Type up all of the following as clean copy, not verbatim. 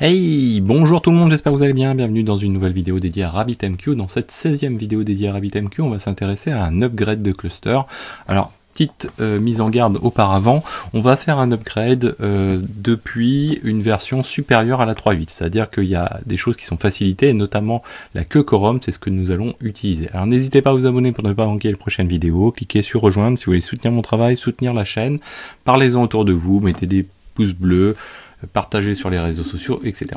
Hey, bonjour tout le monde, j'espère que vous allez bien, bienvenue dans une nouvelle vidéo dédiée à RabbitMQ. Dans cette 16e vidéo dédiée à RabbitMQ, on va s'intéresser à un upgrade de cluster. Alors, petite mise en garde auparavant, on va faire un upgrade depuis une version supérieure à la 3.8, c'est-à-dire qu'il y a des choses qui sont facilitées, et notamment la queue quorum, c'est ce que nous allons utiliser. Alors n'hésitez pas à vous abonner pour ne pas manquer les prochaines vidéos, cliquez sur rejoindre si vous voulez soutenir mon travail, soutenir la chaîne, parlez-en autour de vous, mettez des pouces bleus, partagez sur les réseaux sociaux, etc.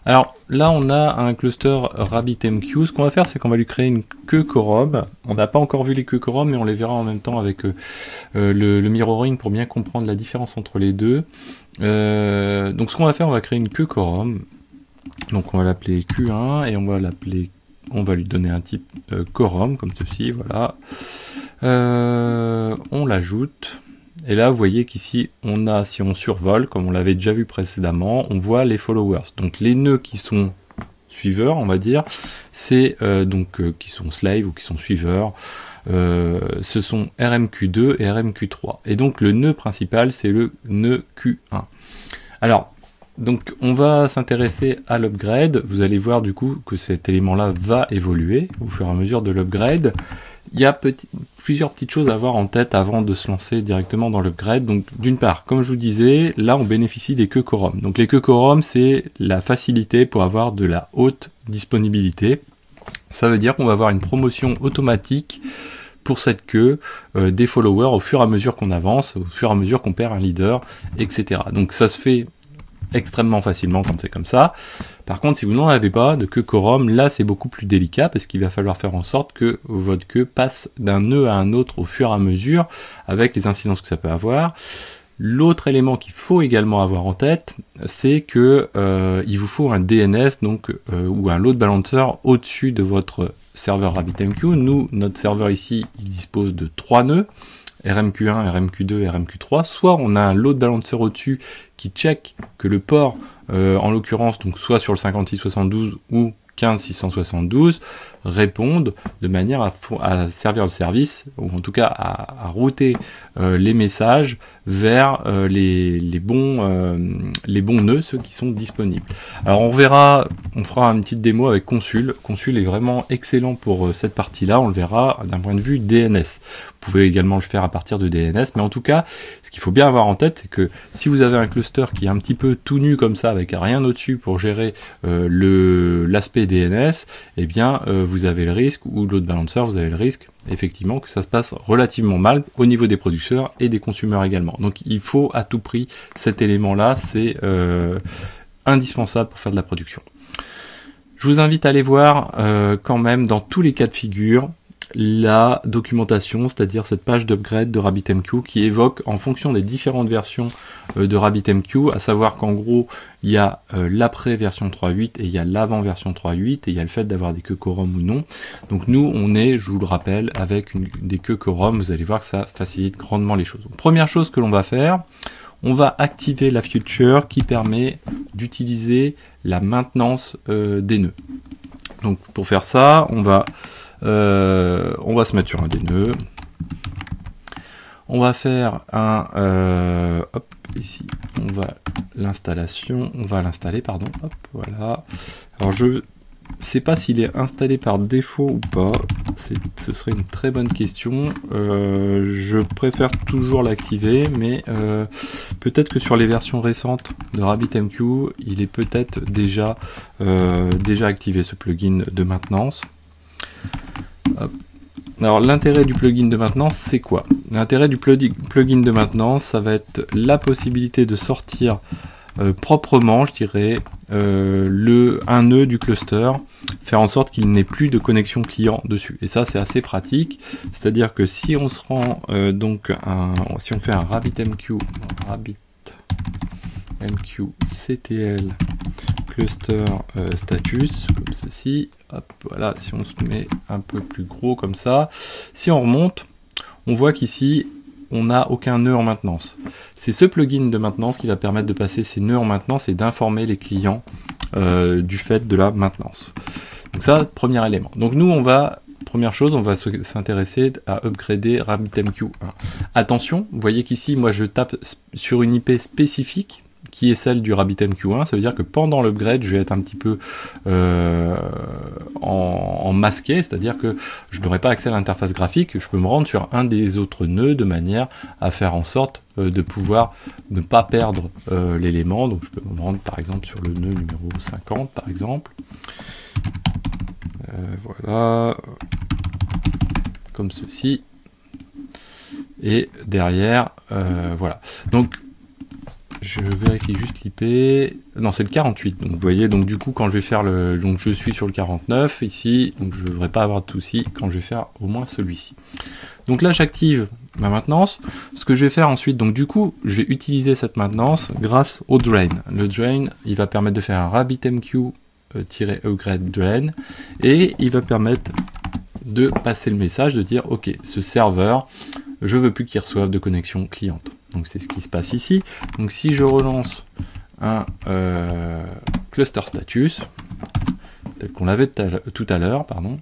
Alors là, on a un cluster RabbitMQ. Ce qu'on va faire, c'est qu'on va lui créer une queue quorum. On n'a pas encore vu les queues quorum, mais on les verra en même temps avec le mirroring pour bien comprendre la différence entre les deux. Donc ce qu'on va faire, on va créer une queue quorum. Donc on va l'appeler Q1 et on va lui donner un type quorum comme ceci. Voilà. On l'ajoute. Et là, vous voyez qu'ici, on a, si on survole, comme on l'avait déjà vu précédemment, on voit les followers. Donc les nœuds qui sont suiveurs, on va dire, c'est qui sont slave ou qui sont suiveurs, ce sont RMQ2 et RMQ3. Et donc le nœud principal, c'est le nœud Q1. Alors, donc on va s'intéresser à l'upgrade. Vous allez voir du coup que cet élément-là va évoluer au fur et à mesure de l'upgrade. Il y a plusieurs petites choses à avoir en tête avant de se lancer directement dans l'upgrade. Donc d'une part, comme je vous disais, là on bénéficie des queues quorum. Donc les queues quorum, c'est la facilité pour avoir de la haute disponibilité. Ça veut dire qu'on va avoir une promotion automatique pour cette queue des followers au fur et à mesure qu'on avance, au fur et à mesure qu'on perd un leader, etc. Donc ça se fait extrêmement facilement quand c'est comme ça. Par contre, si vous n'en avez pas de queue quorum, là c'est beaucoup plus délicat parce qu'il va falloir faire en sorte que votre queue passe d'un nœud à un autre au fur et à mesure avec les incidences que ça peut avoir. L'autre élément qu'il faut également avoir en tête, c'est que il vous faut un DNS ou un load balancer au-dessus de votre serveur RabbitMQ. Nous, notre serveur ici, il dispose de 3 nœuds. RMQ1, RMQ2 et RMQ3, soit on a un load balancer au-dessus qui check que le port, en l'occurrence, donc soit sur le 5672 ou 15672, répondent de manière à servir le service, ou en tout cas à router les messages vers les bons nœuds, ceux qui sont disponibles. Alors on verra, on fera une petite démo avec Consul. Consul est vraiment excellent pour cette partie-là, on le verra d'un point de vue DNS. Vous pouvez également le faire à partir de DNS, mais en tout cas, ce qu'il faut bien avoir en tête, c'est que si vous avez un cluster qui est un petit peu tout nu comme ça, avec rien au-dessus pour gérer l'aspect DNS, eh bien vous avez le risque, ou load balancer, vous avez le risque effectivement que ça se passe relativement mal au niveau des producteurs et des consommateurs également. Donc il faut à tout prix cet élément-là, c'est indispensable pour faire de la production. Je vous invite à aller voir quand même dans tous les cas de figure la documentation, c'est-à-dire cette page d'upgrade de RabbitMQ qui évoque en fonction des différentes versions de RabbitMQ, à savoir qu'en gros il y a l'après version 3.8 et il y a l'avant version 3.8 et il y a le fait d'avoir des queues quorum ou non. Donc nous on est, je vous le rappelle, avec des queues quorum, vous allez voir que ça facilite grandement les choses. Donc, première chose que l'on va faire, on va activer la feature qui permet d'utiliser la maintenance des nœuds. Donc pour faire ça, on va se mettre sur un des nœuds. On va faire un hop, ici, on va l'installer, pardon, hop, voilà. Alors je sais pas s'il est installé par défaut ou pas, ce serait une très bonne question. Je préfère toujours l'activer, mais peut-être que sur les versions récentes de RabbitMQ, il est peut-être déjà activé ce plugin de maintenance. Hop. Alors l'intérêt du plugin de maintenance, c'est quoi? L'intérêt du plugin de maintenance, ça va être la possibilité de sortir proprement, je dirais, un nœud du cluster, faire en sorte qu'il n'ait plus de connexion client dessus. Et ça, c'est assez pratique. C'est-à-dire que si on se rend si on fait un RabbitMQ CTL cluster status comme ceci, hop, voilà, si on se met un peu plus gros comme ça, si on remonte, on voit qu'ici on n'a aucun nœud en maintenance. C'est ce plugin de maintenance qui va permettre de passer ces nœuds en maintenance et d'informer les clients du fait de la maintenance. Donc ça, premier élément. Donc nous, première chose, on va s'intéresser à upgrader RabbitMQ1. Attention, vous voyez qu'ici, moi je tape sur une IP spécifique qui est celle du RabbitMQ1. Ça veut dire que pendant l'upgrade, je vais être un petit peu en masqué, c'est-à-dire que je n'aurai pas accès à l'interface graphique. Je peux me rendre sur un des autres nœuds de manière à faire en sorte de pouvoir ne pas perdre l'élément. Donc je peux me rendre par exemple sur le nœud numéro 50 par exemple. Voilà, comme ceci. Et derrière, voilà. Donc je vérifie juste l'IP. Non, c'est le 48. Donc vous voyez, donc du coup quand je vais faire le, donc je suis sur le 49 ici, donc je ne devrais pas avoir de souci quand je vais faire au moins celui-ci. Donc là j'active ma maintenance. Ce que je vais faire ensuite, donc du coup je vais utiliser cette maintenance grâce au drain. Le drain, il va permettre de faire un RabbitMQ-upgrade drain et il va permettre de passer le message de dire ok, ce serveur, je veux plus qu'il reçoive de connexion cliente. Donc c'est ce qui se passe ici. Donc si je relance un cluster status tel qu'on l'avait tout à l'heure, pardon,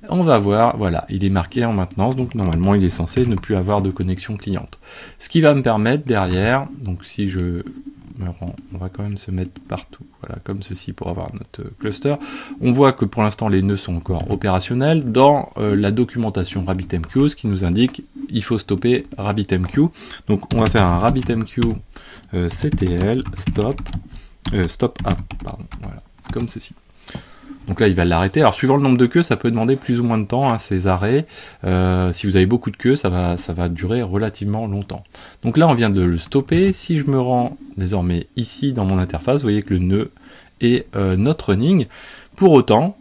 on va voir, voilà, il est marqué en maintenance, donc normalement il est censé ne plus avoir de connexion cliente. Ce qui va me permettre derrière, donc si je me rends, on va quand même se mettre partout, voilà, comme ceci pour avoir notre cluster. On voit que pour l'instant les nœuds sont encore opérationnels. Dans la documentation RabbitMQ, ce qui nous indique il faut stopper RabbitMQ. Donc on va faire un RabbitMQ CTL stop app, pardon, voilà, comme ceci. Donc là, il va l'arrêter. Alors, suivant le nombre de queues, ça peut demander plus ou moins de temps, hein, ces arrêts. Si vous avez beaucoup de queues, ça va durer relativement longtemps. Donc là, on vient de le stopper. Si je me rends désormais ici dans mon interface, vous voyez que le nœud est not running. Pour autant,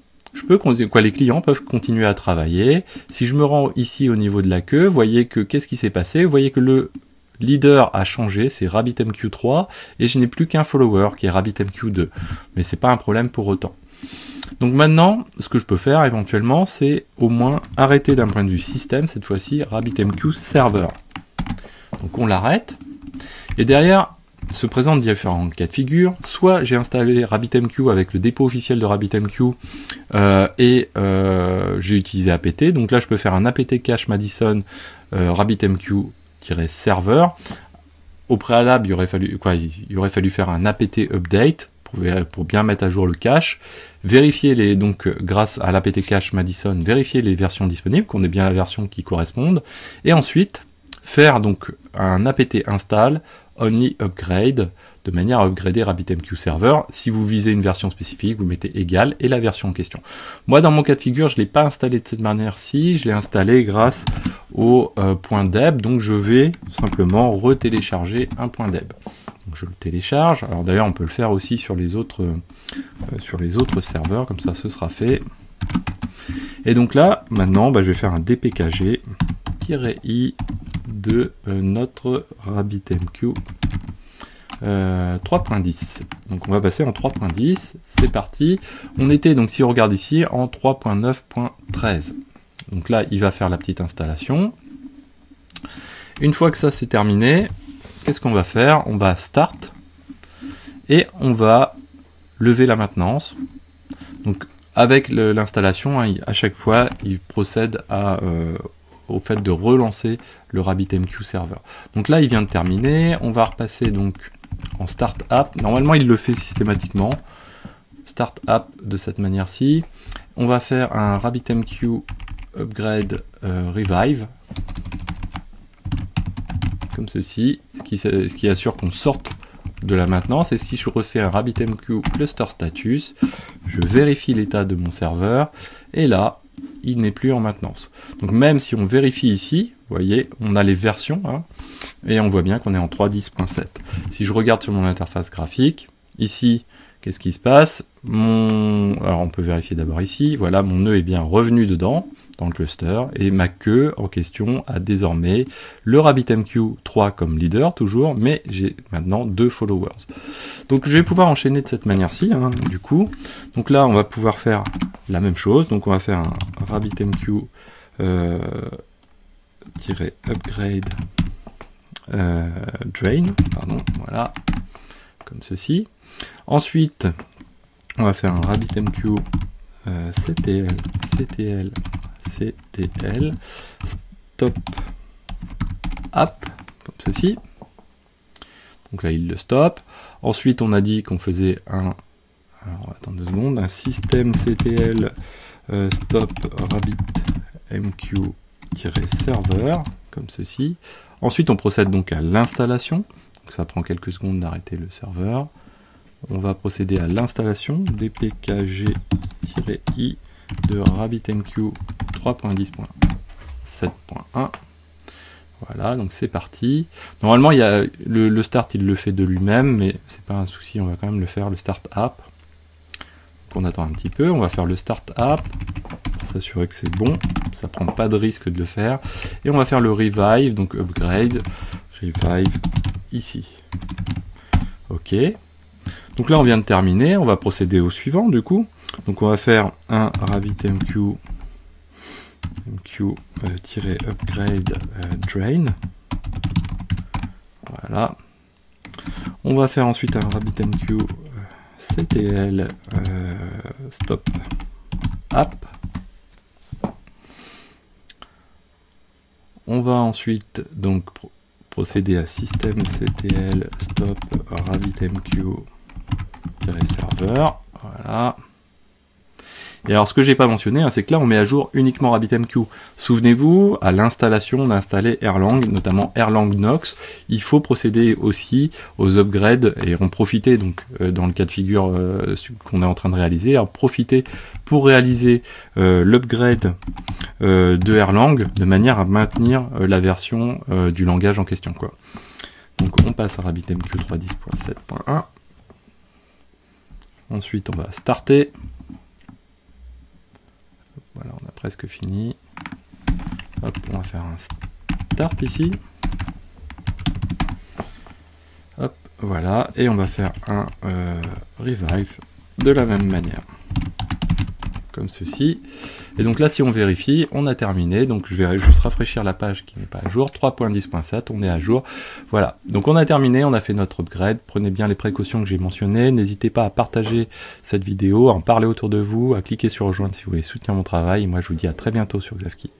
les clients peuvent continuer à travailler. Si je me rends ici au niveau de la queue, vous voyez que qu'est-ce qui s'est passé? Vous voyez que le leader a changé, c'est RabbitMQ3, et je n'ai plus qu'un follower qui est RabbitMQ2. Mais c'est pas un problème pour autant. Donc maintenant, ce que je peux faire éventuellement, c'est au moins arrêter d'un point de vue système, cette fois-ci RabbitMQ server. Donc on l'arrête, et derrière se présentent différents cas de figure. Soit j'ai installé RabbitMQ avec le dépôt officiel de RabbitMQ et j'ai utilisé apt. Donc là je peux faire un apt cache Madison RabbitMQ-server. Au préalable, il aurait fallu faire un apt update pour bien mettre à jour le cache, vérifier donc grâce à l'apt cache Madison, vérifier les versions disponibles, qu'on ait bien la version qui corresponde, et ensuite faire donc un apt install only upgrade de manière à upgrader RabbitMQ server. Si vous visez une version spécifique, vous mettez égal et la version en question. Moi, dans mon cas de figure, je ne l'ai pas installé de cette manière-ci, je l'ai installé grâce au .deb, donc je vais simplement retélécharger un .deb. Donc je le télécharge. Alors d'ailleurs, on peut le faire aussi sur les autres serveurs, comme ça ce sera fait. Et donc là, maintenant, je vais faire un dpkg-i de notre RabbitMQ 3.10. Donc on va passer en 3.10, c'est parti. On était, donc si on regarde ici, en 3.9.13. Donc là, il va faire la petite installation. Une fois que ça c'est terminé, qu'est-ce qu'on va faire? On va start et on va lever la maintenance. Donc avec l'installation, hein, à chaque fois, il procède au fait de relancer le RabbitMQ server. Donc là, il vient de terminer. On va repasser donc en Start App. Normalement, il le fait systématiquement. Start App de cette manière-ci. On va faire un RabbitMQ Upgrade Revive. Comme ceci. Ce qui assure qu'on sorte de la maintenance. Et si je refais un RabbitMQ Cluster Status, je vérifie l'état de mon serveur. Et là, il n'est plus en maintenance. Donc même si on vérifie ici, vous voyez, on a les versions, hein, et on voit bien qu'on est en 3.10.7. Si je regarde sur mon interface graphique, ici, qu'est-ce qui se passe? Alors on peut vérifier d'abord ici, voilà, mon nœud est bien revenu dedans, dans le cluster, et ma queue en question a désormais le RabbitMQ3 comme leader, toujours, mais j'ai maintenant 2 followers. Donc je vais pouvoir enchaîner de cette manière-ci, hein, du coup. Donc là, on va pouvoir faire la même chose, donc on va faire un RabbitMQ upgrade drain, pardon, voilà, comme ceci. Ensuite, on va faire un RabbitMQ CTL stop app, comme ceci. Donc là, il le stoppe. Ensuite, on a dit qu'on faisait un... Alors, on va attendre 2 secondes. Un systemctl stop RabbitMQ-server, comme ceci. Ensuite, on procède donc à l'installation. Donc ça prend quelques secondes d'arrêter le serveur. On va procéder à l'installation dpkg-i de RabbitMQ 3.10.7.1. Voilà, donc c'est parti. Normalement, il y a le start, il le fait de lui-même, mais c'est pas un souci, on va quand même le faire, le start app. Donc on attend un petit peu, on va faire le start app, pour s'assurer que c'est bon, ça prend pas de risque de le faire. Et on va faire le revive, donc upgrade, revive ici. Ok. Donc là, on vient de terminer, on va procéder au suivant du coup. Donc on va faire un RabbitMQ upgrade drain. Voilà. On va faire ensuite un RabbitMQ ctl stop app. On va ensuite donc procéder à systemctl stop RabbitMQ-server. Voilà. Et alors ce que j'ai pas mentionné, c'est que là on met à jour uniquement RabbitMQ. Souvenez-vous, à l'installation, on a installé Erlang, notamment Erlang Nox. Il faut procéder aussi aux upgrades et en profiter, donc dans le cas de figure qu'on est en train de réaliser, en profiter pour réaliser l'upgrade de Erlang de manière à maintenir la version du langage en question, quoi. Donc on passe à RabbitMQ 3.10.7.1. Ensuite on va starter. Voilà, on a presque fini. Hop, on va faire un start ici. Hop, voilà. Et on va faire un revive de la même manière. Comme ceci. Et donc là, si on vérifie, on a terminé. Donc je vais juste rafraîchir la page qui n'est pas à jour. 3.10.7, on est à jour. Voilà. Donc on a terminé, on a fait notre upgrade. Prenez bien les précautions que j'ai mentionnées. N'hésitez pas à partager cette vidéo, à en parler autour de vous, à cliquer sur rejoindre si vous voulez soutenir mon travail. Et moi, je vous dis à très bientôt sur Xavki.